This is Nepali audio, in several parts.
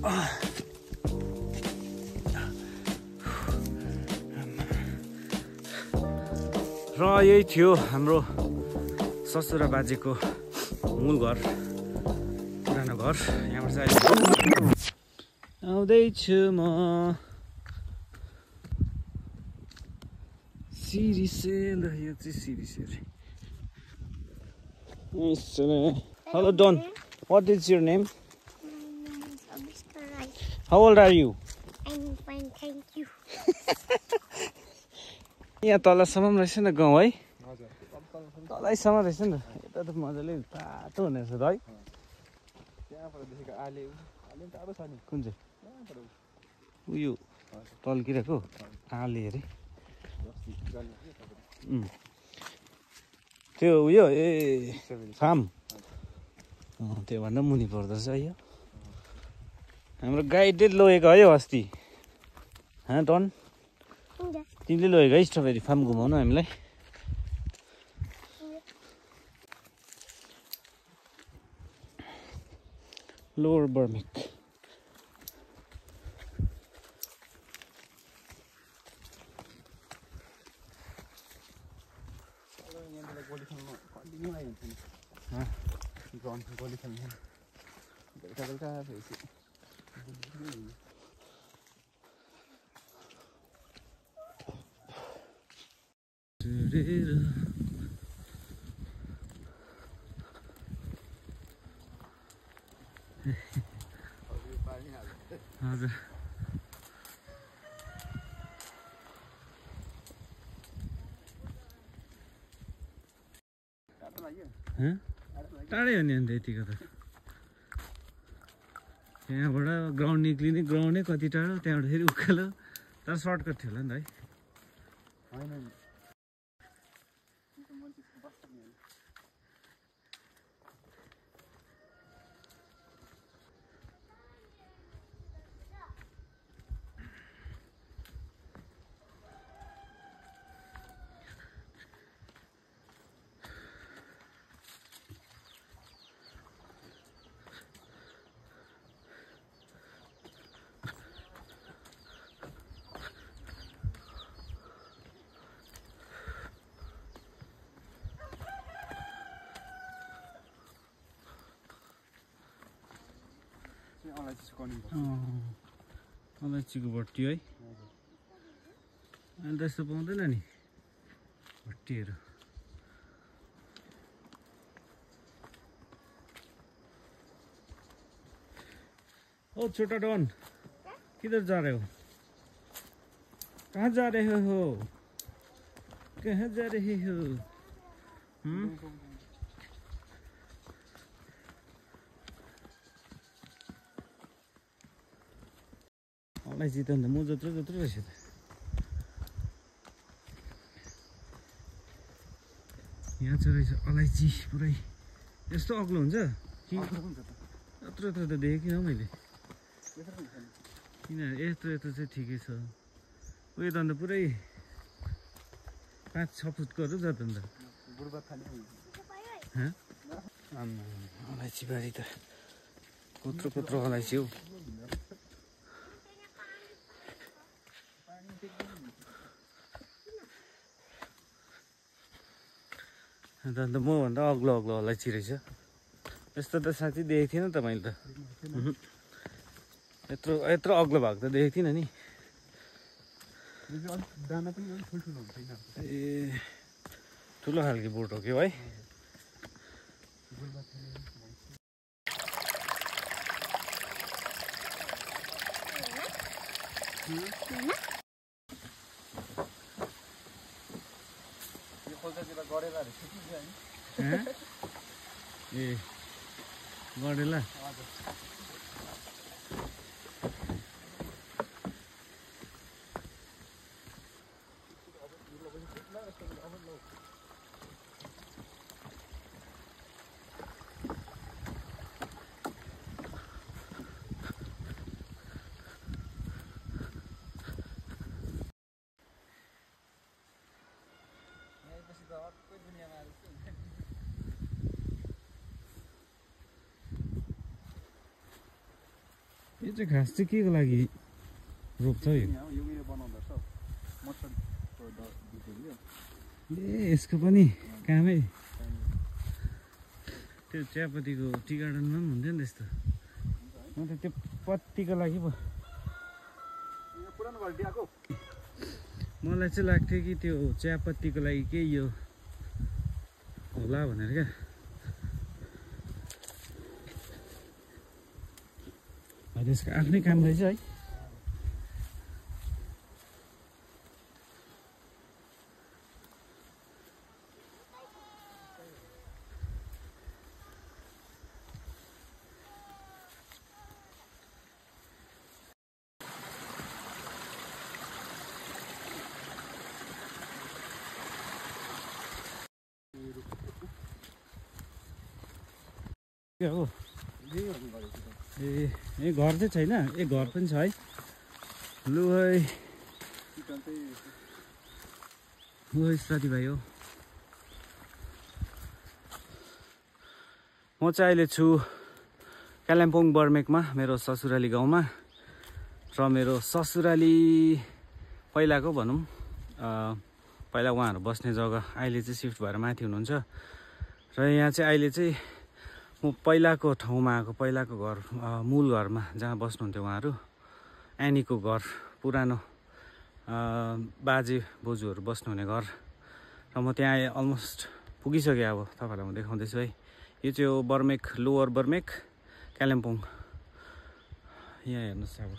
र यही थियो हाम्रो ससुरा बाजेको मूल घर, पुरानो घर। यहाँबाट चाहिँ आउँदैछु म सिरिसेल। यो चाहिँ सिरिसेल। Hello Don, what is your name? My name is Mr. Rai. How old are you? I'm fine, thank you. यहाँ तलसम्म रहेछ नि गाउँ है? तलैसम्म रहेछ नि त। यता त मजाले तातो हुने रहेछ त है? त्यहाँबाट देखेको आले टाढो छ नि। कुन चाहिँ? उयो तल्किरहेको आले अरे। त्यो उयो ए फार्म। त्योभन्दा मुनि पर्दो रहेछ यो। हाम्रो गाइडले लगेको है अस्ति। हाँ डन? तिमीले लगेको है स्ट्रबेरी फार्म घुमाउनु हामीलाई? लोवर बर्मिक। हजुर टाढै हो नि अन्त यतिको त। त्यहाँबाट ग्राउन्ड निक्लिने ग्राउन्डै कति टाढो, त्यहाँबाट फेरि उकालो। तर सर्टकट थियो होला नि त है? अलैँचीको भट्टी है? अन्त यस्तो पाउँदैन नि भट्टीहरू। ओ छोटा डॉन, किधर जा रहे हो? कहाँ जा रहे हो? कहाँ जा रहे हो? अलैँची त अन्त म जत्रो जत्रो रहेछ त। यहाँ चाहिँ रहेछ अलैँची पुरै। यस्तो अग्लो हुन्छ कि? यत्रो यत्रो त देखेँ किन मैले? किन यत्रो यत्रो चाहिँ ठिकै छ। उयो त अन्त पुरै 5-6 फुटकोहरू जात अन्त। अलैँची बारी त कत्रो कत्रो अलैँची हौ। अन्त मभन्दा अग्लो अग्लो अलैँची रहेछ। यस्तो त साँच्चै देखेको थिएन त मैले त। यत्रो यत्रो अग्लो भएको त देखेको थिइनँ नि। ए ठुलो खालको बोट हो कि है? ए गडेला यो चाहिँ घाँस चाहिँ के को लागि रोप्छ यो? यो उयो बनाउँदो रहेछ मटरको बिजोले ए यसको पनि कामै त्यो चियापत्तीको टी गार्डनमा पनि हुन्थ्यो नि त्यस्तो। म त त्यो पत्तीको लागि पो पुरानो घर दिएको मलाई चाहिँ लाग्थ्यो कि त्यो चियापत्तीको लागि केही यो होला भनेर क्या। त्यसको आफ्नै काम रहेछ है। के हो ए घर चाहिँ छैन? ए घर पनि छ है। लु है साथी भाइ हो। म चाहिँ अहिले छु कालिम्पोङ बर्मेकमा मेरो ससुराली गाउँमा। र मेरो ससुराली पहिलाको भनौँ पहिला उहाँहरू बस्ने जग्गा अहिले चाहिँ सिफ्ट भएर माथि हुनुहुन्छ। र यहाँ चाहिँ अहिले चाहिँ म पहिलाको ठाउँमा आएको, पहिलाको घर मूल घरमा जहाँ बस्नुहुन्थ्यो उहाँहरू, एनीको घर, पुरानो बाजे बोजूहरू बस्नुहुने घर। र म त्यहाँ अलमोस्ट पुगिसकेँ। अब तपाईँहरूलाई म देखाउँदैछु है। यो चाहिँ हो बर्मेक, लोवर बर्मेक, कालिम्पोङ। यहाँ हेर्नुहोस् अब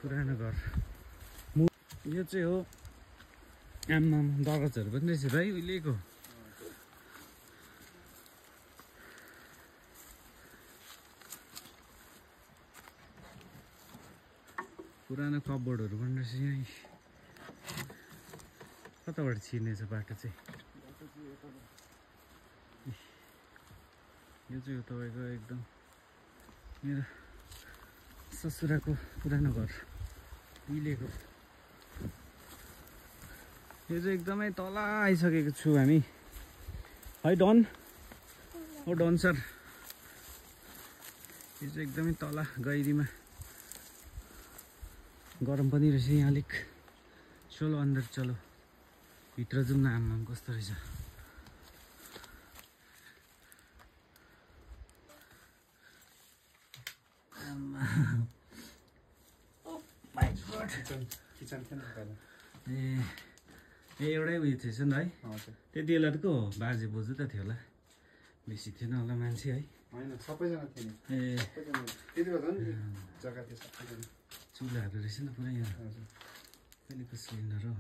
पुरानो घर। यो चाहिँ हो आम्मा दगजहरू पनि रहेछ भाइ उहिलेको। पुरानो कपबोर्डहरू पनि रहेछ यहाँ। कताबाट छिर्नेछ बाटो चाहिँ? यो चाहिँ हो तपाईँको एकदम मेरो ससुराको पुरानो घर उहिलेको। यो चाहिँ एकदमै तल आइसकेको छु हामी है डन। ओ डन सर, यो चाहिँ एकदमै तल गहिरीमा गरम पनि रहेछ यहाँ अलिक। चलो अन्दर चलो, भित्र जाउँ न। आम्मा कस्तो रहेछ। किचन थिएन पहिला। ए एउटै उयो थिएछ नि है। त्यति बेला त को बाजे बोजू त थियो होला, बेसी थिएन होला मान्छे है। होइन सबैजना थियो नि। ए त्यति बेला झन् जग्गा थियो सबैजना। चुल्हाहरू रहेछ नि पुरै यहाँ। कहिलेको सिलिन्डर हो?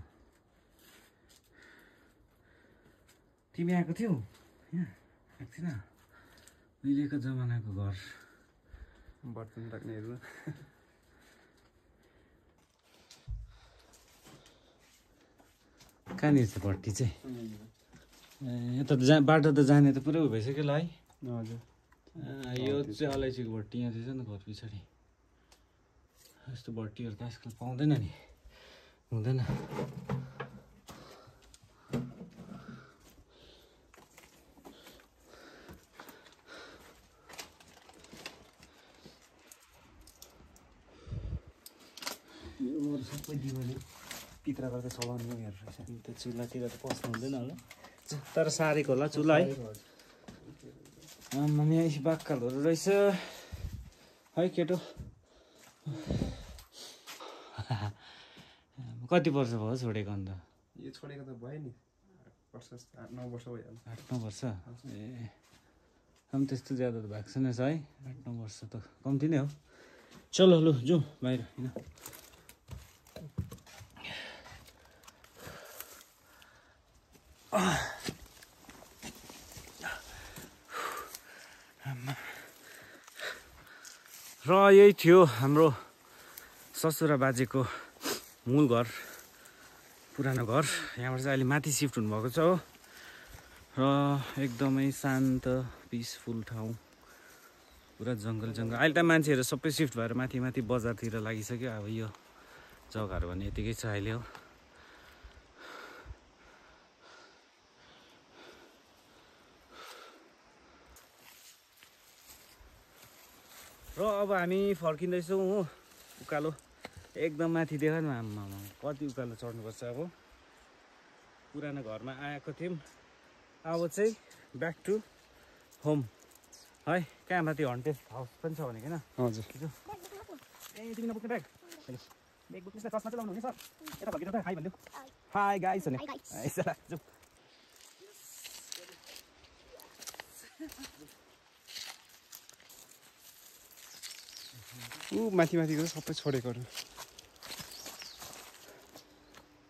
तिमी आएको थियौ यहाँ? आएको थिएन? उहिलेको जमानाको घर। बर्तन राख्नेहरू कहाँनिर छ भट्टी चाहिँ? यता त बाटो त जाने त पुरै भइसक्यो ल है। हजुर। यो चाहिँ अलैँचीको भट्टी यहाँ रहेछ नि घर पछाडि। यस्तो भट्टीहरू त आजकल पाउँदैन नि, हुँदैन। सबै दिवाली पित्रा गरेर चलाउने उयोहरू रहेछ। त्यो चुल्हातिर त पस्नु हुँदैन होला, तर सारेको होला चुल्हा है। आम्मा यहाँ बाक्कालहरू रहेछ है केटो। कति वर्ष भयो छोडेको अन्त? यो छोडेको त भयो नि 8-9 वर्ष भइहाल्यो। 8-9 वर्ष? ए हम त्यस्तो ज्यादा त भएको छैन है। 8-9 वर्ष त कम्ती नै हो। चलो लु जाउँ बाहिर होइन। र यही थियो हाम्रो ससुरा बाजेको मूल घर, पुरानो घर। यहाँबाट चाहिँ अहिले माथि सिफ्ट हुनुभएको छ हो। र एकदमै शान्त पिसफुल ठाउँ, पुरा जङ्गल जङ्गल। अहिले त मान्छेहरू सबै सिफ्ट भएर माथि माथि बजारतिर लागिसक्यो। अब यो जग्गाहरू भने यतिकै छ अहिले हो। र अब हामी फर्किँदैछौँ हो उकालो एकदम माथि देख न आम्मा कति उकालो चढ्नुपर्छ अब पुरानो घरमा आएको थियौँ अब चाहिँ ब्याक टु होम है कहाँ माथि हन्टेड हाउस पनि छ भने किन हजुर ए तिमी नबोक्ने ब्याग ब्याग बोक्ने चस्मा चाहिँ लाउनु हुने सर यता फर्किनु त हाई भनिदेऊ हाई गाइस भने माथि माथिको सबै छोडेकोहरू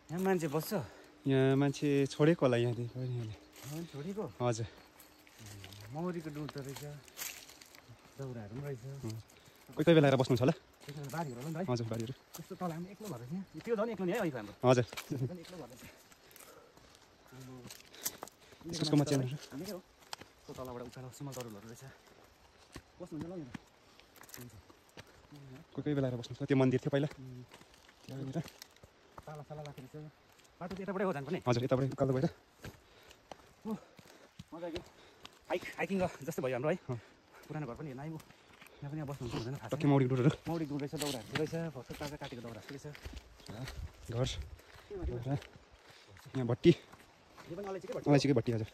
यहाँ मान्छे बस्छ यहाँ मान्छे छोडेको होला यहाँदेखि यहाँले छोडेको हजुर मौरीको डुल त रहेछ दाउराहरू पनि रहेछ कोही कोही बेला आएर बस्नुहुन्छ होला बारीहरू होला नि त है हजुर बारीहरू त्यस्तो तल हामी एक्लो भएर यहाँ त्यो झन् एक्लो नि है अहिले हाम्रो हजुर झन् एक्लो भएर त्यसकोमा चेनहरू हो त्यो तलबाट उकालो सिमल तरुलहरू रहेछ बस्नुहुन्छ ल कोही कोही बेला आएर बस्नुहुन्छ त्यो मन्दिर थियो पहिला त्यहाँनिर ताला साला राखेको रहेछ बाटो चाहिँ यताबाटै हो जानुपर्ने हजुर यताबाट उकालो भएर हो मजा आयो हाइकिङ जस्तै भयो हाम्रो है पुरानो घर पनि हेर्न आयो यहाँ पनि बस्नुहुन्छ हुँदैन खास टक्कै मौरी डुलहरू मौरी डुल रहेछ दाउराहरू रहेछ भर्खर ताजा काटेको दाउरा रहेछ घर यहाँ भट्टी यो पनि अलैँचीकै भट्टी हजुर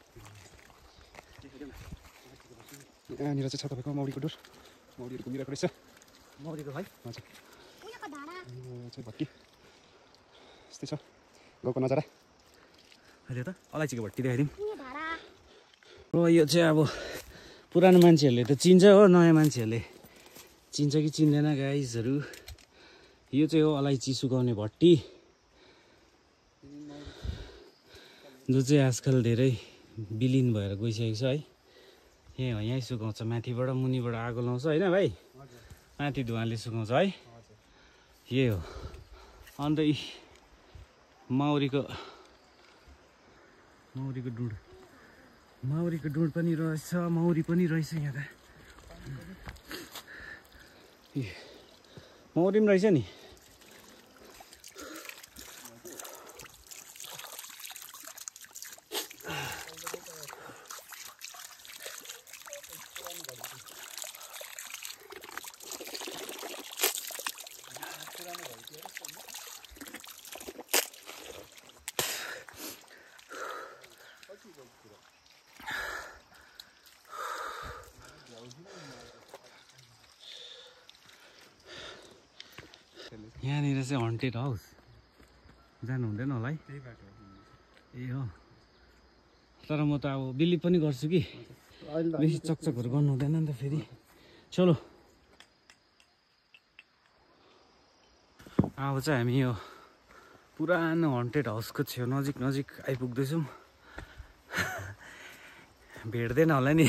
यहाँनिर चाहिँ छ तपाईँको मौरीको डुर मौरीहरू घुमिरहेको रहेछ मौरीको है हजुर चाहिँ भट्टी यस्तै छ गाउँको नजारा अहिले त अलैँचीको भट्टी देखाइदिउँ हो यो चाहिँ अब पुरानो मान्छेहरूले त चिन्छ हो नयाँ मान्छेहरूले चिन्छ कि चिन्दैन गाइजहरू यो चाहिँ हो अलैँची सुकाउने भट्टी जो चाहिँ आजकल धेरै विलिन भएर गइसकेको छ है यहीँ सुकाउँछ माथिबाट मुनिबाट आगो लाउँछ होइन भाइ माथि धुवाँले सुकाउँछ है यही हो अन्त यी मौरीको डुँड पनि रहेछ मौरी पनि रहेछ यहाँ त मौरी पनि रहेछ नि यहाँनिर चाहिँ हन्टेड हाउस जानु हुँदैन होला है ए हो तर म त अब बिलिभ पनि गर्छु कि बेसी चकचकहरू गर्नु हुँदैन नि त फेरि चलो अब चाहिँ हामी यो पुरानो हन्टेड हाउसको छेउ नजिक आइपुग्दैछौँ भेट्दैन होला नि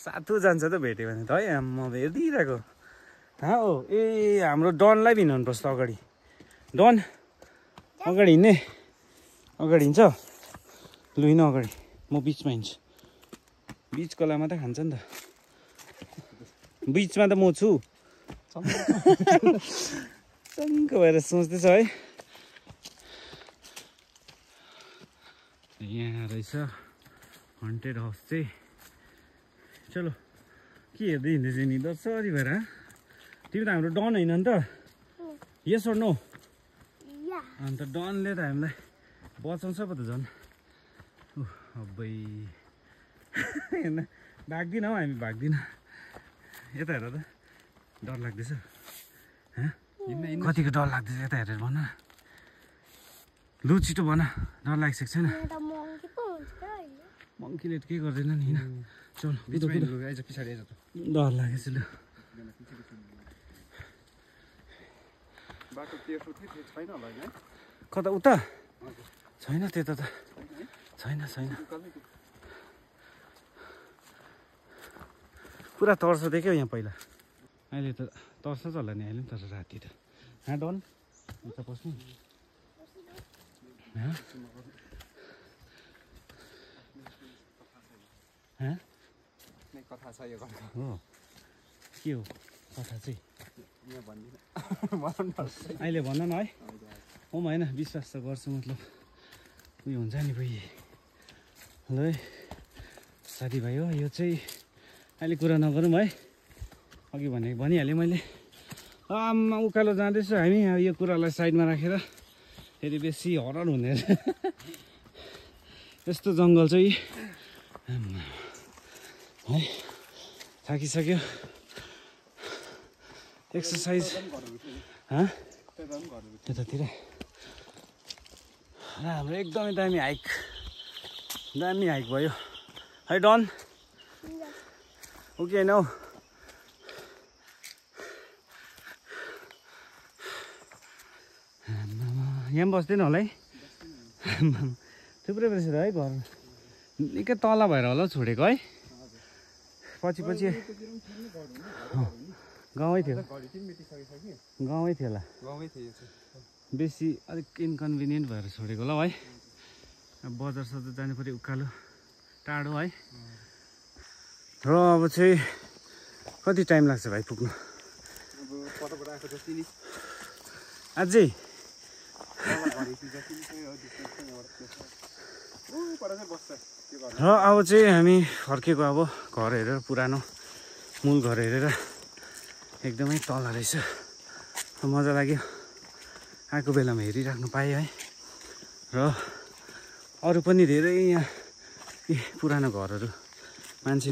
साथु जान्छ त भेट्यो भने त है म हेरिदिइरहेको हो ए हाम्रो डनलाई भिन्नुपर्छ त अगाडि डन अगाडि हिँड्ने अगाडि हिँड्छ लु हिँड अगाडि म बिचमा हिँड्छु बिच कलामा त खान्छ नि त बिचमा त म छु चङ्क भएर सोच्दैछ है यहाँ रहेछ हन्टेड हाउस चाहिँ चलो के हेर्दै हिँड्दैछ नि दसरी भएर तिमी त हाम्रो डन होइन नि त यस और नो अन्त डनले त हामीलाई बचाउँछ पो त झन् अबै हेर्न भाग्दिनँ हौ हामी भाग्दिनँ यता हेर त डर लाग्दैछ कतिको डर लाग्दैछ यता हेरेर भन लु छिटो भन डर लागिसकेको छैन मङ्कीले त केही गर्दैन नि होइन चल पछाडि आइज त डर लागेछ लु बाटो तेर्सो थियो छैन होला है कता उता छैन त्यता त छैन पुरा तर्स देख्यो यहाँ पहिला अहिले त तर्स होला नि अहिले पनि तर राति त हाँ डन उता पस्नु कथा छ यो कथा हो के हो कथा चाहिँ यहाँ भन्दिनँ अहिले भन न है म होइन विश्वास त गर्छु मतलब उयो हुन्छ नि भाइ ल है साथीभाइ हो यो चाहिँ अहिले कुरा नगरौँ है अघि भनिहालेँ मैले उकालो जाँदैछु हामी यो कुरालाई साइडमा राखेर फेरि बेसी हरान हुने यस्तो जङ्गल चाहिँ है थाकिसक्यो एक्सर्साइज त्यतातिर र हाम्रो एकदमै दामी हाइक भयो है डन ओके होइन हौ यहाँ बस्दैन होला है थुप्रै रहेछ है घर निकै तल भएर होला छोडेको है पछि गाउँै थियो होला बेसी अलिक इन्कन्भिनियन्ट भएर छोडेको होला है बजार सजार जानु पऱ्यो उकालो टाढो है र अब चाहिँ कति टाइम लाग्छ भाइ पुग्नु अझै र अब चाहिँ हामी फर्केको अब घर हेरेर पुरानो मूल घर हेरेर एकदमै तल रहेछ मजा लाग्यो आएको बेलामा हेरिराख्नु पाएँ है र अरू पनि धेरै यहाँ पुरानो घरहरू मान्छे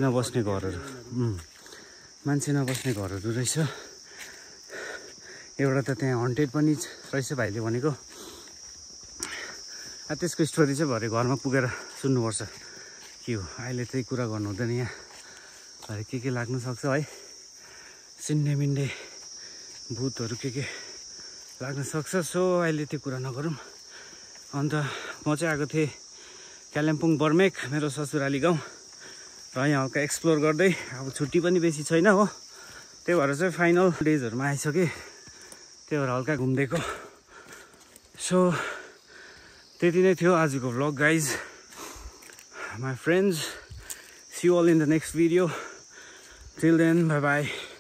नबस्ने घरहरू रहेछ एउटा त त्यहाँ हन्टेड पनि रहेछ भाइले भनेको त्यसको स्टोरी चाहिँ भरे घरमा पुगेर सुन्नुपर्छ के हो अहिले त्यही कुरा गर्नु हुँदैन यहाँ भरे के लाग्नु सक्छ है सिन्डे मिन्डे भूतहरू के लाग्न सक्छ सो अहिले त्यो कुरा नगरौँ अन्त म चाहिँ आएको थिएँ कालिम्पोङ बर्मेक मेरो ससुराली गाउँ र यहाँ हल्का एक्सप्लोर गर्दै अब छुट्टी पनि बेसी छैन हो त्यही भएर चाहिँ फाइनल डेजहरूमा आइसकेँ त्यही भएर हल्का घुमिदिएको सो त्यति नै थियो आजको vlog guys my friends see you all in the next video till then bye by